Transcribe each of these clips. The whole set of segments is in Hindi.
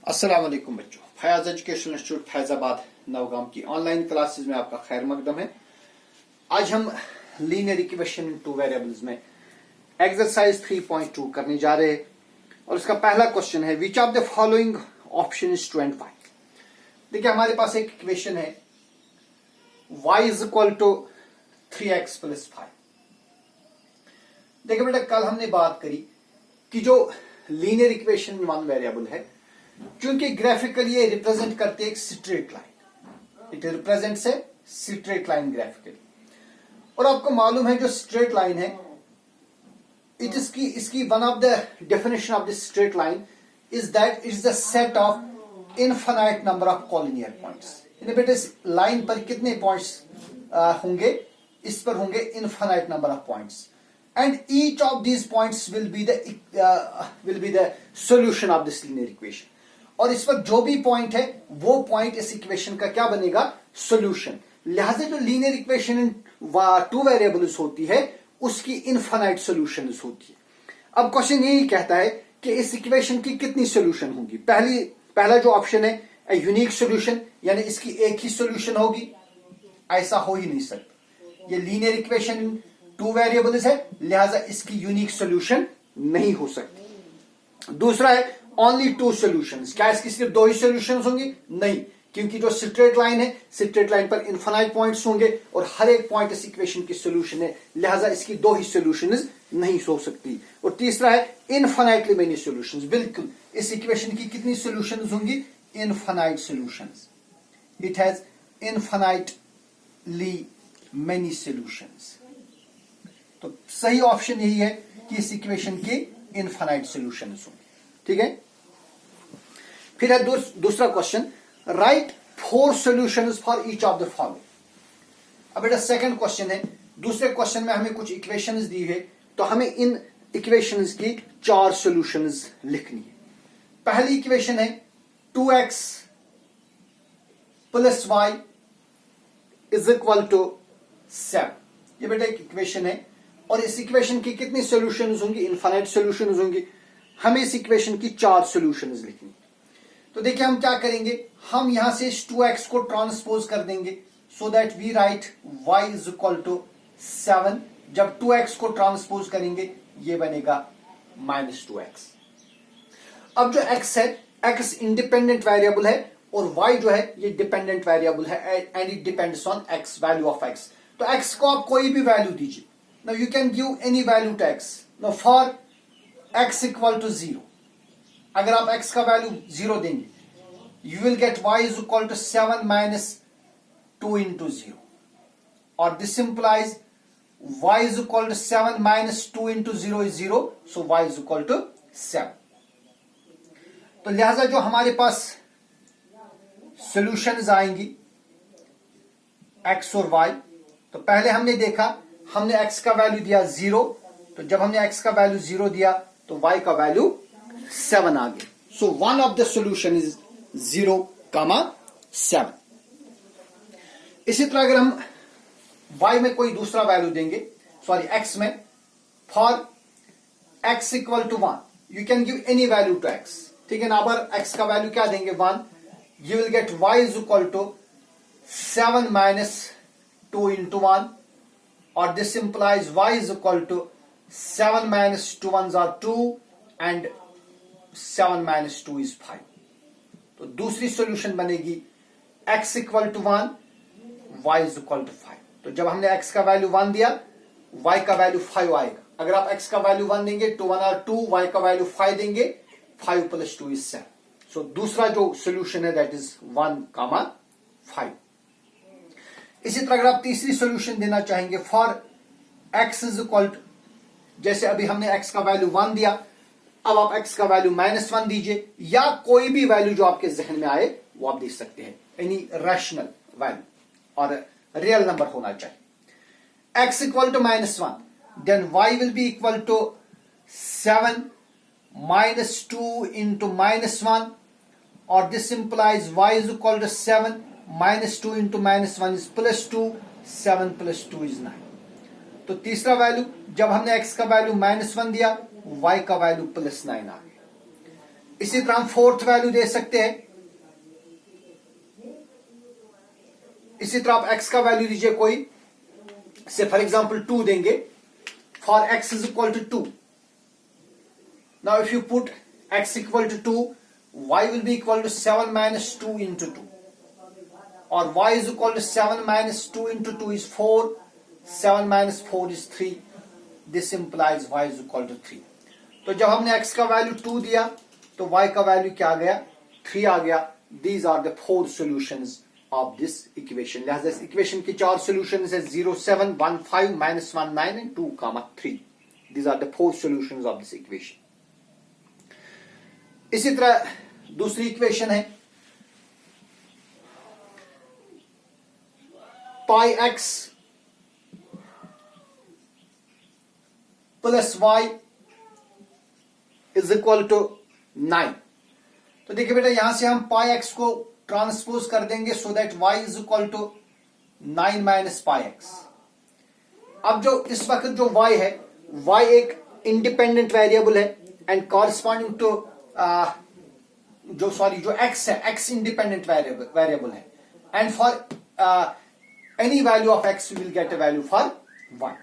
अस्सलाम वालेकुम बच्चों, फयाज एजुकेशन इंस्टीट्यूट फैजाबाद नवगाम की ऑनलाइन क्लासेस में आपका खैर मकदम है। आज हम linear equation in two variables में एक्सरसाइज 3.2 करने जा रहे हैं और इसका पहला क्वेश्चन है which of the following option is true and find. देखिए हमारे पास एक इक्वेशन है y is equal to 3x plus 5। देखिए बेटा कल हमने बात करी कि जो लीनियर इक्वेशन वन वेरिएबल है क्योंकि ग्राफिकली ये रिप्रेजेंट करते एक straight line, it represents a straight line graphically. और आपको मालूम है जो स्ट्रेट लाइन है इसकी one of the definition of the straight line is that it is the set of infinite number of collinear points. बेटे इस लाइन पर कितने पॉइंट्स होंगे? इस पर होंगे infinite number of points and each of these points will be the solution of this linear equation। और इस पर जो भी पॉइंट है वो पॉइंट इस इक्वेशन का क्या बनेगा? सॉल्यूशन। लिहाजा जो linear equation in two variables होती है उसकी इनफाइनाइट सॉल्यूशंस होती है। अब क्वेश्चन यही कहता है कि इस इक्वेशन की कितनी सॉल्यूशन होगी। पहला जो ऑप्शन है यूनिक सॉल्यूशन, यानी इसकी एक ही सॉल्यूशन होगी, ऐसा हो ही नहीं सकता। ये लीनियर इक्वेशन टू वेरिएबल्स है लिहाजा इसकी यूनिक सॉल्यूशन नहीं हो सकती। दूसरा है ओनली टू सॉल्यूशंस। क्या इसकी सिर्फ दो ही सॉल्यूशंस होंगी? नहीं, क्योंकि जो स्ट्रेट लाइन है स्ट्रेट लाइन पर इनफाइनाइट पॉइंट्स होंगे और हर एक पॉइंट इस इक्वेशन की सॉल्यूशन है, लिहाजा इसकी दो ही सॉल्यूशंस नहीं हो सकती। और तीसरा है इनफाइनाइटली मेनी सॉल्यूशंस। बिल्कुल इस इक्वेशन की कितनी सॉल्यूशंस होंगी? Infinite solutions. It has infinitely many solutions. तो सही ऑप्शन यही है कि इस इक्वेशन की इनफाइनाइट सॉल्यूशंस होंगे। ठीक है, फिर है दूसरा question, right 4 solutions for each of the following. अब बेटा सेकंड क्वेश्चन है, दूसरे क्वेश्चन में हमें कुछ इक्वेशंस दी है तो हमें इन इक्वेशंस की 4 सॉल्यूशंस लिखनी है। पहली इक्वेशन है 2x plus y is equal to 7। ये बेटा एक इक्वेशन है और इस इक्वेशन की कितनी सॉल्यूशंस होंगी? इनफाइनाइट सॉल्यूशंस होंगी। हमें इस इक्वेशन की 4 सॉल्यूशंस लिखनी। तो देखिए हम क्या करेंगे, हम यहां से इस 2x को ट्रांसपोज कर देंगे so that we write y is equal to 7। जब 2x को ट्रांसपोज करेंगे ये बनेगा -2x। अब जो x है, x इंडिपेंडेंट वेरिएबल है और y जो है ये डिपेंडेंट वेरिएबल है and it depends on x, value of x। तो x को आप कोई भी वैल्यू दीजिए। Now you can give any value to x. Now for x equal to 0, अगर आप x का वैल्यू 0 देंगे you will get y is equal to 7 minus 2 into 0, or this implies y is equal to 7 minus 2 into 0 is 0, so y is equal to 7। तो लिहाजा जो हमारे पास सॉल्यूशंस आएंगी x और y, तो पहले हमने देखा हमने x का वैल्यू दिया 0, तो जब हमने x का वैल्यू 0 दिया तो y का वैल्यू 7 आ गया। So one of the solution is 0,7। इसी तरह अगर हम y में कोई दूसरा वैल्यू देंगे, सॉरी x में, for x equal to 1 you can give any value to x। ठीक है ना, अगर x का वैल्यू क्या देंगे 1, you will get y is equal to 7 minus 2 into 1, or this implies y is equal to 7 minus 2 ones are 2 and 7 minus 2 is 5। तो दूसरी सॉल्यूशन बनेगी x equal to 1, y is equal to 5। तो जब हमने x का वैल्यू 1 दिया y का वैल्यू 5 आएगा। अगर आप x का वैल्यू 1 देंगे 2 1 are 2, y का वैल्यू 5 देंगे 5 plus 2 is 7। सो दूसरा जो सॉल्यूशन है दैट इज 1,5। इसी तरह अगर आप तीसरी सॉल्यूशन देना चाहेंगे for x is equal to, जैसे अभी हमने x का वैल्यू 1 दिया, अब आप x का वैल्यू -1 दीजिए या कोई भी वैल्यू जो आपके जहन में आए वो आप दे सकते हैं, एनी रैशनल वैल्यू और रियल नंबर होना चाहिए। x equal to -1, then y will be equal to 7 minus 2 into -1, और this implies y is equal to 7 minus 2 into -1 is +2, 7 plus 2 is 9। तो तीसरा वैल्यू जब हमने x का वैल्यू -1 दिया y का वैल्यू +9 आ गया। इसी तरह हम फोर्थ वैल्यू दे सकते हैं। इसी तरह आप x का वैल्यू दीजिए कोई, से फॉर एग्जांपल 2 देंगे, for x is equal to 2। Now if you put x equal to 2, y will be equal to 7 minus 2 into 2, और y is equal to 7 minus 2 into 2 is 4, 7 minus 4 is 3, this implies y is equal to 3। तो जब हमने x का वैल्यू 2 दिया तो y का वैल्यू क्या आ गया, 3 आ गया। These are the 4 solutions of this equation. लिहाजा इस इक्वेशन की 4 सॉल्यूशंस है, 0, 7, 1, 5, -1, 9 and 2, 3। These are the 4 solutions of this equation. इसी तरह दूसरी इक्वेशन है pi x plus y is equal to 9। तो देखिए बेटा, यहां से हम पाई एक्स को ट्रांसपोज कर देंगे so that y is equal to 9 minus pi x. अब जो इस वक्त जो वाई है, वाई एक इंडिपेंडेंट वेरिएबल है एंड कॉरस्पॉन्डिंग टू जो एक्स है, एक्स इंडिपेंडेंट वेरिएबल है, and for any value of x will get a value for 1।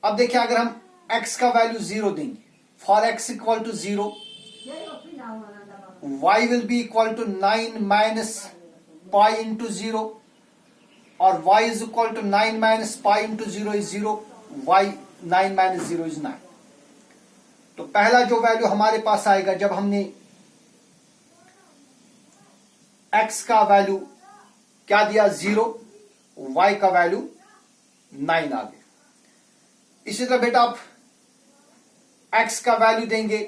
अब देखिए, अगर हम x का वैल्यू 0 देंगे, for x equal to 0, y will be equal to 9 minus pi into 0, और y is equal to 9 minus pi into 0 is 0, y 9 minus 0 is 9। तो पहला जो वैल्यू हमारे पास आएगा, जब हमने x का वैल्यू क्या दिया 0, y का वैल्यू 9 आ गया। इसी तरह बेटा आप x का वैल्यू देंगे,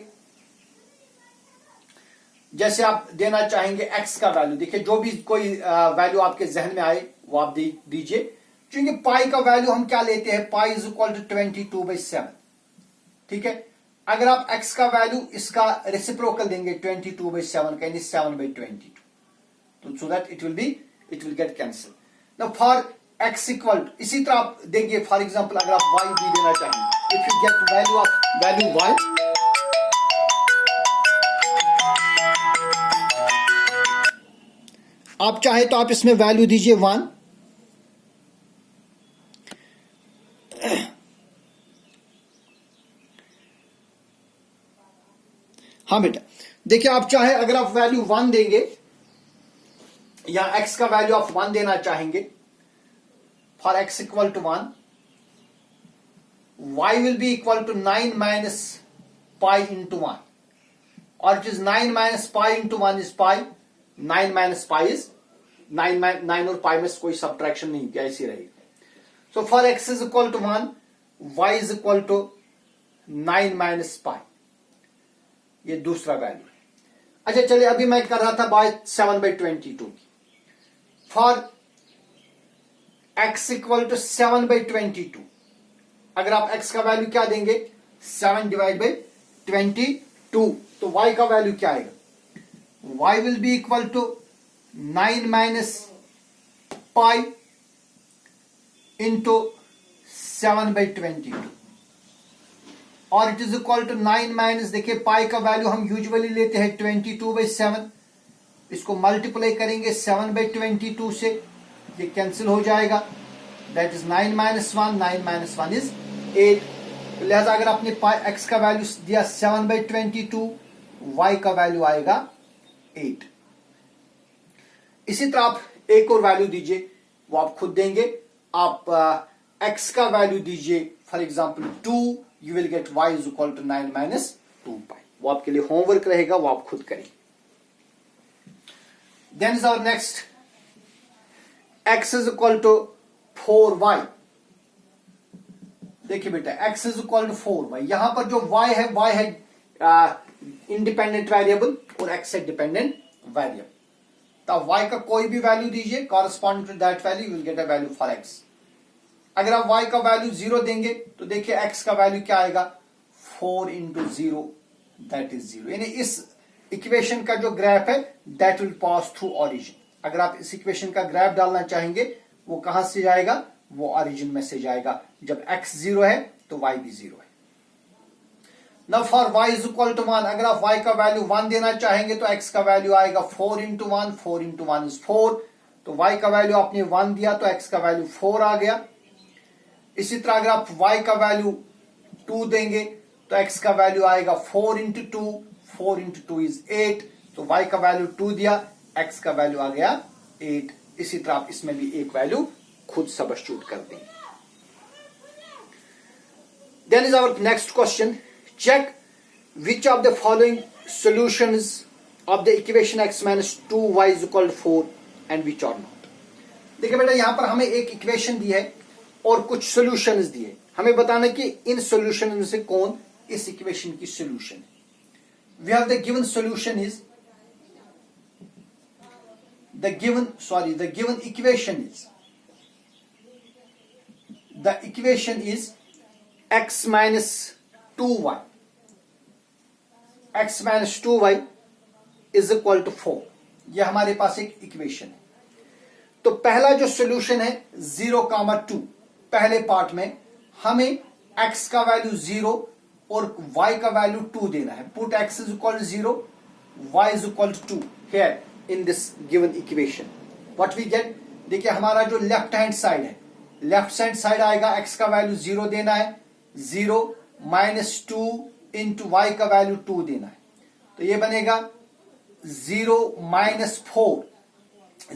जैसे आप देना चाहेंगे x का वैल्यू, देखिए जो भी कोई वैल्यू आपके जहन में आए वो आप दीजिए। क्योंकि पाई का वैल्यू हम क्या लेते हैं, पाई इज इक्वल टू 22/7। ठीक है, अगर आप x का वैल्यू इसका रेसिप्रोकल देंगे 22/7 का, यानी 7/22, तो so that it will get cancel. Now for x equal, इसी तरह आप देंगे, फॉर एग्जांपल अगर आप y भी देना चाहेंगे, if you get value y, आप चाहे तो आप इसमें वैल्यू दीजिए 1, हाँ बेटा देखिए, आप चाहे अगर आप वैल्यू 1 देंगे या x का वैल्यू आप 1 देना चाहेंगे, for x equal to 1, y will be equal to 9 minus pi into 1, और it is 9 minus pi into 1 is pi, 9 minus pi is 9 और पाई में कोई सब्ट्रैक्शन नहीं किया, ऐसी रहेगी। So for x is equal to 1, y is equal to 9 minus pi, ये दूसरा वैल्यू है। अच्छा चलिए, अभी मैं कर रहा था बाय 7/22 की, फॉर x इक्वल टू 7/22, अगर आप x का वैल्यू क्या देंगे 7/22, तो y का वैल्यू क्या आएगा, y will be equal to 9 minus pi into 7/22, और it is equal to 9 minus, देखिए पाई का वैल्यू हम यूजुअली लेते हैं 22/7, इसको मल्टीप्लाई करेंगे 7/22 से, ये कैंसिल हो जाएगा, that is 9 minus 1, 9 minus 1 is 8। तो लिहाजा अगर आपने x का वैल्यू दिया 7/22, y का वैल्यू आएगा 8। इसी तरह आप एक और वैल्यू दीजिए, वो आप खुद देंगे। आप x का वैल्यू दीजिए for example 2, you will get y is equal to 9 minus 2 pi. वो आपके लिए होमवर्क रहेगा, वो आप खुद करें। Then is our next, x is equal to 4y। देखिए बेटा, x is equal to 4y, यहां पर जो y है इंडिपेंडेंट वेरिएबल और x है डिपेंडेंट वेरिएबल। तो y का कोई भी वैल्यू दीजिए, corresponding to that value you will get a value for x। अगर आप y का वैल्यू 0 देंगे तो देखिए x का वैल्यू क्या आएगा, 4 इंटू 0, दैट इज 0। यानी इस इक्वेशन का जो ग्राफ है that will pass through origin. अगर आप इस इक्वेशन का ग्राफ डालना चाहेंगे, वो कहां से जाएगा, वो ओरिजिन में से जाएगा। जब x 0 है तो y भी 0 है। ना for y is equal to 1, अगर आप y का वैल्यू 1 देना चाहेंगे तो x का वैल्यू आएगा 4 इंटू 1, 4 इंटू 1 इज 4, तो y का वैल्यू आपने 1 दिया तो x का वैल्यू 4 आ गया। इसी तरह अगर आप y का वैल्यू 2 देंगे तो x का वैल्यू आएगा 4 इंटू 2, 4 इंटू 2 इज 8, तो y का वैल्यू 2 दिया, x का वैल्यू आ गया 8। इसी तरह आप इसमें भी एक वैल्यू खुद सब्स्टिट्यूट कर देंगे। Then is our next question, check which of the following solutions of the equation x minus 2y is equal to 4 and which are not। देखिए बेटा यहां पर हमें एक इक्वेशन दी है और कुछ सॉल्यूशंस दिए, हमें बताना कि इन सॉल्यूशन में से कौन इस इक्वेशन की सॉल्यूशन है। We have the given solution is the given equation is x minus 2y, x minus 2y is equal to 4। यह हमारे पास एक इक्वेशन है। तो पहला जो सॉल्यूशन है 0,2, पहले पार्ट में हमें x का वैल्यू 0 और y का वैल्यू 2 देना है। Put x is equal to 0, y is equal to 2 here in this given equation। what we get, देखिए हमारा जो लेफ्ट हैंड साइड है, लेफ्ट हैंड साइड आएगा, x का वैल्यू 0 देना है, 0 माइनस 2 इंटू वाई का वैल्यू 2 देना है, तो ये बनेगा 0 minus 4,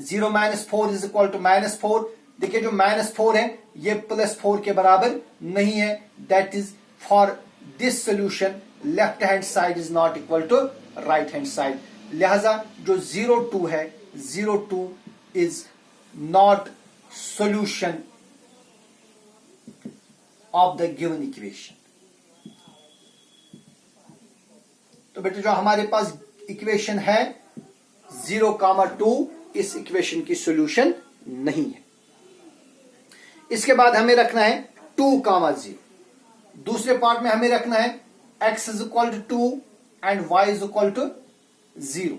0 minus 4 is equal to minus 4। देखिए जो माइनस 4 है ये प्लस 4 के बराबर नहीं है, that is for this solution left hand side is not equal to right hand side, लिहाजा जो 0,2 है 0,2 is not solution of the given equation. तो बेटे जो हमारे पास इक्वेशन है 0,2 इस इक्वेशन की सॉल्यूशन नहीं है। इसके बाद हमें रखना है 2,0, दूसरे पार्ट में हमें रखना है x is equal to 2 and y is equal to 0।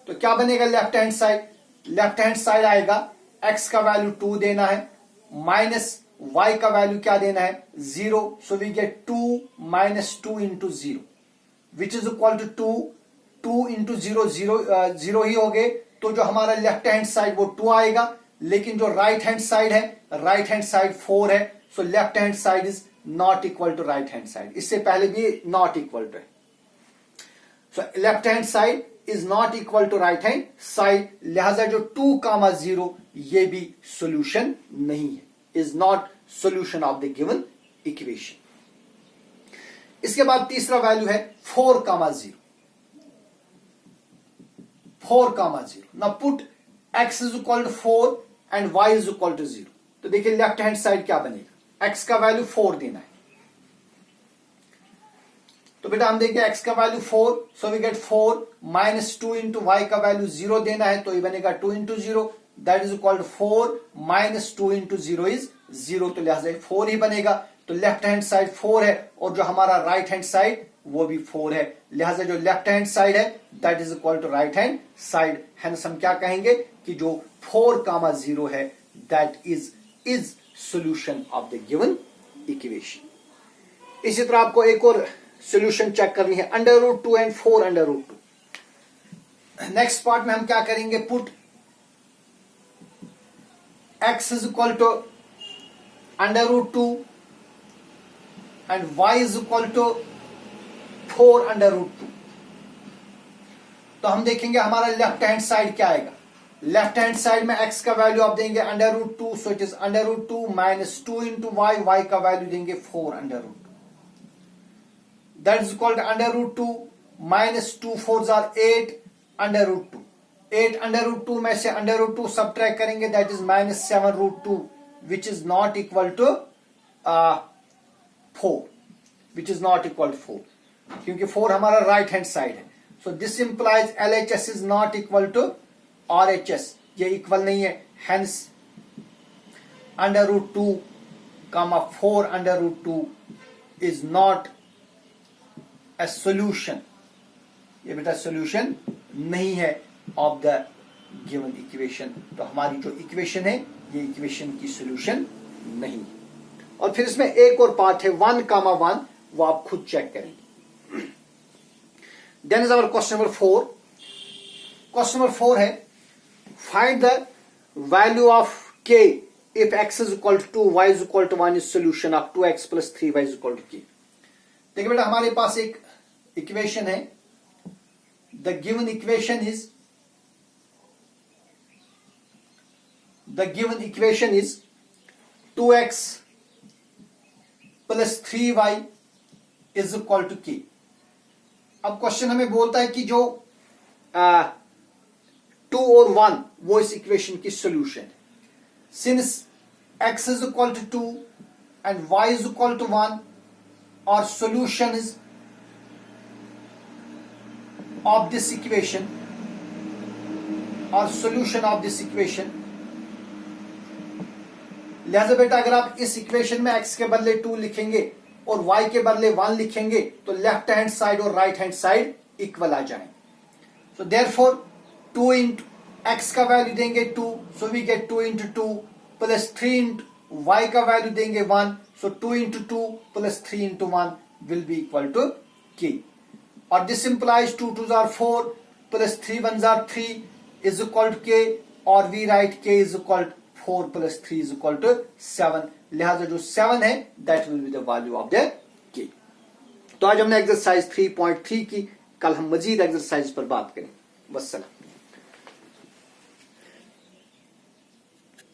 तो क्या बनेगा left hand side, left hand side आएगा, x का वैल्यू 2 देना है, माइनस y का वैल्यू क्या देना है 0, so we get 2 minus 2 into 0 which is equal to 2 into 0, 0 ही हो गए, तो जो हमारा लेफ्ट हैंड साइड वो 2 आएगा, लेकिन जो राइट हैंड साइड है, राइट हैंड साइड 4 है, so left hand side is not equal to right hand side, इससे पहले भी नॉट इक्वल टू है, so left hand side is not equal to right hand side, लिहाजा जो 2,0 ये भी सॉल्यूशन नहीं है, is not solution of the given equation. इसके बाद तीसरा वैल्यू है 4,0, 4,0। Now put x is equal to 4 and y is equal to 0। तो देखिए लेफ्ट हैंड साइड क्या बनेगा, x का वैल्यू 4 देना है, तो बेटा हम देखिए x का value 4, so we get 4 minus 2 into y का वैल्यू 0 देना है, तो ये बनेगा 2 into 0, that is equal to 4 minus 2 into 0 is 0, तो लिहाजा 4 ही बनेगा। तो लेफ्ट हैंड साइड 4 है और जो हमारा राइट हैंड साइड वो भी 4 है, लिहाजा जो लेफ्ट हैंड साइड है that is equal to right hand side, hence हम क्या कहेंगे कि जो 4,0 है that is solution of the given equation. इसी तरह आपको एक और सॉल्यूशन चेक करनी है, √2 एंड 4 √2। नेक्स्ट पार्ट में हम क्या करेंगे, put x is equal to √2 and y is equal to 4 √2। तो हम देखेंगे हमारा लेफ्ट हैंड साइड क्या आएगा, लेफ्ट हैंड साइड में x का वैल्यू आप देंगे √2, so it is √2 minus 2 into y, y का वैल्यू देंगे 4 √2, that is equal to √2 minus 2 4s are 8 √2, 8 √2 में से √2 सबट्रैक्ट करेंगे that is minus 7 √2 which is not equal to 4, which is not equal to 4, क्योंकि 4 हमारा राइट हैंड साइड है, so this implies LHS is not equal to RHS, ये इक्वल नहीं है, hence √2, 4 √2 is not a solution, ये बेटा सोल्यूशन नहीं है ऑफ द गिवन इक्वेशन। तो हमारी जो इक्वेशन है ये इक्वेशन की सोल्यूशन नहीं है। और फिर इसमें एक और पार्ट है 1,1, वो आप खुद चेक करेंगे। Then is our question number 4. Question number 4 है find the value of k if x is equal to 2 y is equal to 1 is solution of 2x plus 3y is equal to k. देखिए बेटा हमारे पास एक इक्वेशन है. The given equation is 2x plus 3y is equal to k. अब क्वेश्चन हमें बोलता है कि जो 2 और 1 वो इस इक्वेशन की सोल्यूशन है. Since x is equal to 2 and y is equal to 1, our solution is of this equation, लिहाजा बेटा अगर आप इस इक्वेशन में x के बदले 2 लिखेंगे और y के बदले 1 लिखेंगे तो लेफ्ट हैंड साइड और राइट हैंड साइड इक्वल आ जाएंगे. सो देयरफॉर 2 इंटू x का वैल्यू देंगे 2, so we get 2 into 2 plus 3 into y का वैल्यू देंगे 1, सो 2 into 2 plus 3 into 1 will be equal to k. और this implies 2 2s are 4 plus 3 1s are 3 is equal to k, और we write k is equal 4 plus 3 is equal to 7. लिहाजा जो 7 है that will be the value of the k. तो आज हमने एक्सरसाइज 3.3 की. कल हम मजीद एक्सरसाइज पर बात करें. वस्सलाम.